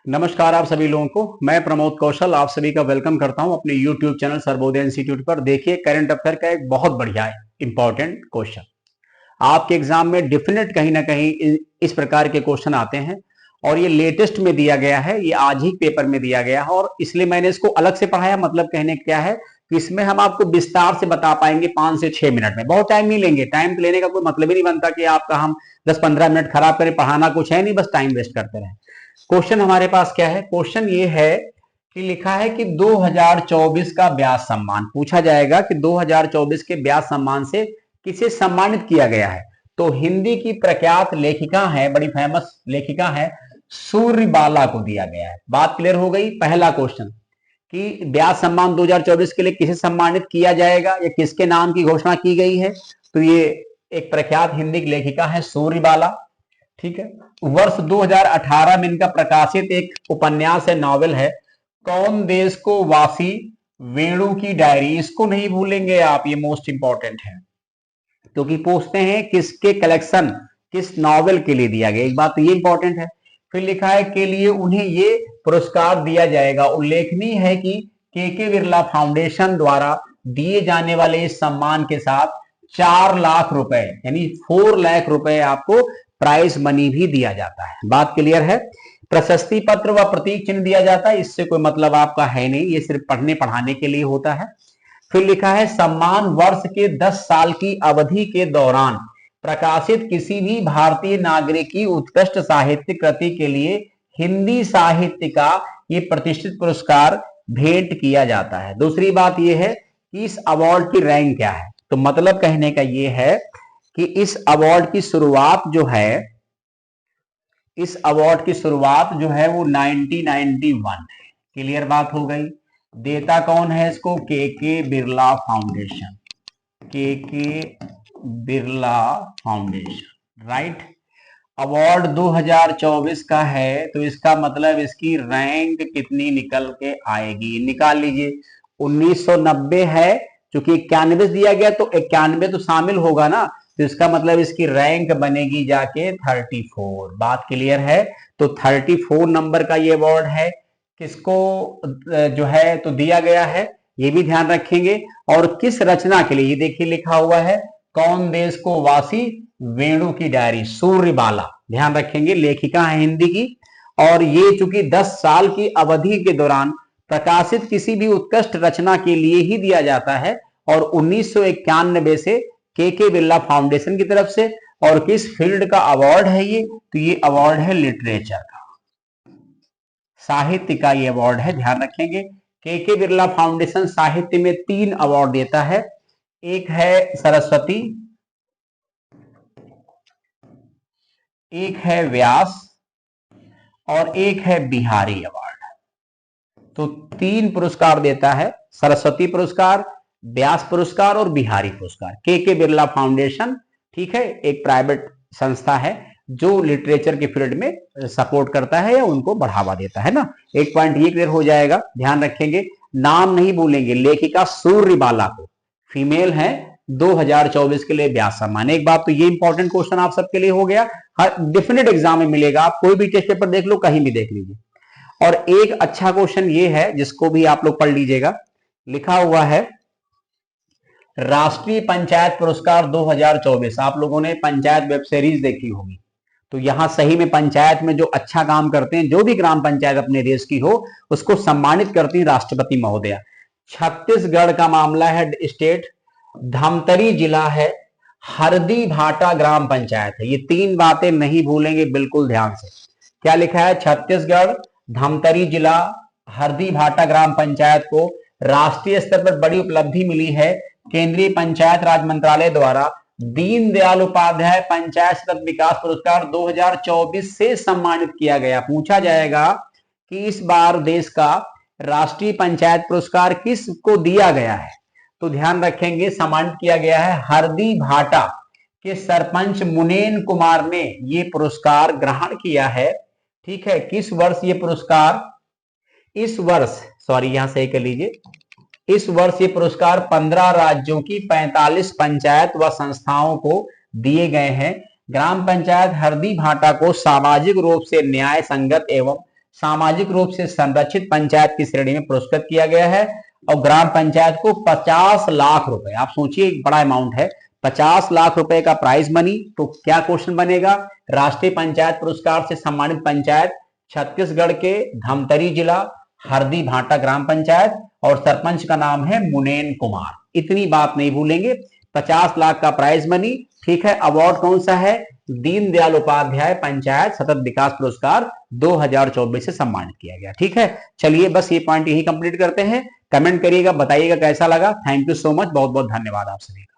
नमस्कार आप सभी लोगों को। मैं प्रमोद कौशल आप सभी का वेलकम करता हूं अपने YouTube चैनल सर्वोदय इंस्टीट्यूट पर। देखिए, करंट अफेयर का एक बहुत बढ़िया इंपॉर्टेंट क्वेश्चन आपके एग्जाम में डेफिनेट कहीं ना कहीं इस प्रकार के क्वेश्चन आते हैं और ये लेटेस्ट में दिया गया है, ये आज ही पेपर में दिया गया है और इसलिए मैंने इसको अलग से पढ़ाया। मतलब कहने क्या है कि इसमें हम आपको विस्तार से बता पाएंगे 5 से 6 मिनट में। बहुत टाइम नहीं लेंगे, टाइम लेने का कोई मतलब ही नहीं बनता कि आपका हम 10-15 मिनट खराब करें। पढ़ाना कुछ है नहीं, बस टाइम वेस्ट करते रहे। क्वेश्चन हमारे पास क्या है? क्वेश्चन ये है कि लिखा है कि 2024 का ब्याज सम्मान पूछा जाएगा कि 2024 के ब्याज सम्मान से किसे सम्मानित किया गया है। तो हिंदी की प्रख्यात लेखिका है, बड़ी फेमस लेखिका है, सूर्यबाला को दिया गया है। बात क्लियर हो गई। पहला क्वेश्चन कि ब्याज सम्मान 2024 के लिए किसे सम्मानित किया जाएगा या किसके नाम की घोषणा की गई है। तो ये एक प्रख्यात हिंदी की लेखिका है सूर्यबाला। ठीक है। वर्ष 2018 में इनका प्रकाशित एक उपन्यास है, नॉवेल है, कौन देश को वासी, वेणु की डायरी। इसको नहीं भूलेंगे आप, ये मोस्ट इंपॉर्टेंट है क्योंकि पूछते हैं किसके कलेक्शन, किस नॉवेल के लिए दिया गया। एक बात तो ये इंपॉर्टेंट है। फिर लिखा है के लिए उन्हें ये पुरस्कार दिया जाएगा। उल्लेखनीय है कि के बिरला फाउंडेशन द्वारा दिए जाने वाले इस सम्मान के साथ 4 लाख रुपए यानी 4 लाख रुपए आपको प्राइज मनी भी दिया जाता है। बात क्लियर है। प्रशस्ति पत्र व प्रतीक चिन्ह दिया जाता है, इससे कोई मतलब आपका है नहीं, ये सिर्फ पढ़ने पढ़ाने के लिए होता है। फिर लिखा है सम्मान वर्ष के 10 साल की अवधि के दौरान प्रकाशित किसी भी भारतीय नागरिक की उत्कृष्ट साहित्यिक कृति के लिए हिंदी साहित्य का ये प्रतिष्ठित पुरस्कार भेंट किया जाता है। दूसरी बात यह है कि इस अवार्ड की रैंक क्या है। तो मतलब कहने का यह है कि इस अवार्ड की शुरुआत जो है, इस अवार्ड की शुरुआत जो है वो 1991 है। क्लियर बात हो गई। देता कौन है इसको? के बिरला फाउंडेशन, के बिरला फाउंडेशन, राइट। अवार्ड 2024 का है तो इसका मतलब इसकी रैंक कितनी निकल के आएगी, निकाल लीजिए। 1990 है, क्योंकि 91 दिया गया तो 91 तो शामिल होगा ना, तो इसका मतलब इसकी रैंक बनेगी जाके 34। बात क्लियर है। तो 34 नंबर का ये अवार्ड है, किसको जो है तो दिया गया है, ये भी ध्यान रखेंगे। और किस रचना के लिए, ये देखिए लिखा हुआ है कौन देश को वासी, वेणु की डायरी, सूर्यबाला। ध्यान रखेंगे, लेखिका है हिंदी की। और ये चूंकि 10 साल की अवधि के दौरान प्रकाशित किसी भी उत्कृष्ट रचना के लिए ही दिया जाता है और 1991 से के बिरला फाउंडेशन की तरफ से। और किस फील्ड का अवार्ड है ये? तो ये अवार्ड है लिटरेचर का, साहित्य का ये अवार्ड है। ध्यान रखेंगे, के बिरला फाउंडेशन साहित्य में 3 अवार्ड देता है। एक है सरस्वती, एक है व्यास और एक है बिहारी अवार्ड। तो 3 पुरस्कार देता है, सरस्वती पुरस्कार, व्यास पुरस्कार और बिहारी पुरस्कार। के बिरला फाउंडेशन, ठीक है, एक प्राइवेट संस्था है जो लिटरेचर के फील्ड में सपोर्ट करता है या उनको बढ़ावा देता है ना। एक पॉइंट ये क्लियर हो जाएगा। ध्यान रखेंगे, नाम नहीं भूलेंगे, लेखिका सूर्यबाला को, फीमेल है, 2024 के लिए व्यास सम्मान। एक बात तो ये इंपॉर्टेंट क्वेश्चन आप सबके लिए हो गया, हर डेफिनेट एग्जाम में मिलेगा। आप कोई भी टेस्ट पेपर देख लो, कहीं भी देख लीजिए। और एक अच्छा क्वेश्चन ये है जिसको भी आप लोग पढ़ लीजिएगा, लिखा हुआ है राष्ट्रीय पंचायत पुरस्कार 2024। आप लोगों ने पंचायत वेब सीरीज देखी होगी, तो यहां सही में पंचायत में जो अच्छा काम करते हैं, जो भी ग्राम पंचायत अपने देश की हो, उसको सम्मानित करती है राष्ट्रपति महोदया। छत्तीसगढ़ का मामला है, स्टेट धमतरी जिला है, हरदी भाटा ग्राम पंचायत है। ये 3 बातें नहीं भूलेंगे बिल्कुल ध्यान से। क्या लिखा है? छत्तीसगढ़, धमतरी जिला, हरदी भाटा ग्राम पंचायत को राष्ट्रीय स्तर पर बड़ी उपलब्धि मिली है। केंद्रीय पंचायत राज मंत्रालय द्वारा दीनदयाल उपाध्याय पंचायत सतत विकास पुरस्कार 2024 से सम्मानित किया गया। पूछा जाएगा कि इस बार देश का राष्ट्रीय पंचायत पुरस्कार किसको दिया गया है। तो ध्यान रखेंगे, सम्मानित किया गया है हरदी भाटा के सरपंच मुनेन कुमार ने ये पुरस्कार ग्रहण किया है। ठीक है, किस वर्ष ये पुरस्कार, इस वर्ष, सॉरी यहां सही कर लीजिए, इस वर्ष ये पुरस्कार 15 राज्यों की 45 पंचायत व संस्थाओं को दिए गए हैं। ग्राम पंचायत हरदी भाटा को सामाजिक रूप से न्याय संगत एवं सामाजिक रूप से संरक्षित पंचायत की श्रेणी में पुरस्कृत किया गया है और ग्राम पंचायत को 50 लाख रुपए, आप सोचिए एक बड़ा अमाउंट है, 50 लाख रुपए का प्राइज मनी। तो क्या क्वेश्चन बनेगा, राष्ट्रीय पंचायत पुरस्कार से सम्मानित पंचायत छत्तीसगढ़ के धमतरी जिला हरदी भाटा ग्राम पंचायत और सरपंच का नाम है मुनेन कुमार। इतनी बात नहीं भूलेंगे, 50 लाख का प्राइज मनी। ठीक है, अवार्ड कौन सा है, दीनदयाल उपाध्याय पंचायत सतत विकास पुरस्कार 2024 से सम्मानित किया गया। ठीक है, चलिए बस ये पॉइंट यही कंप्लीट करते हैं। कमेंट करिएगा, बताइएगा कैसा लगा। थैंक यू सो मच, बहुत बहुत धन्यवाद आप सभी का।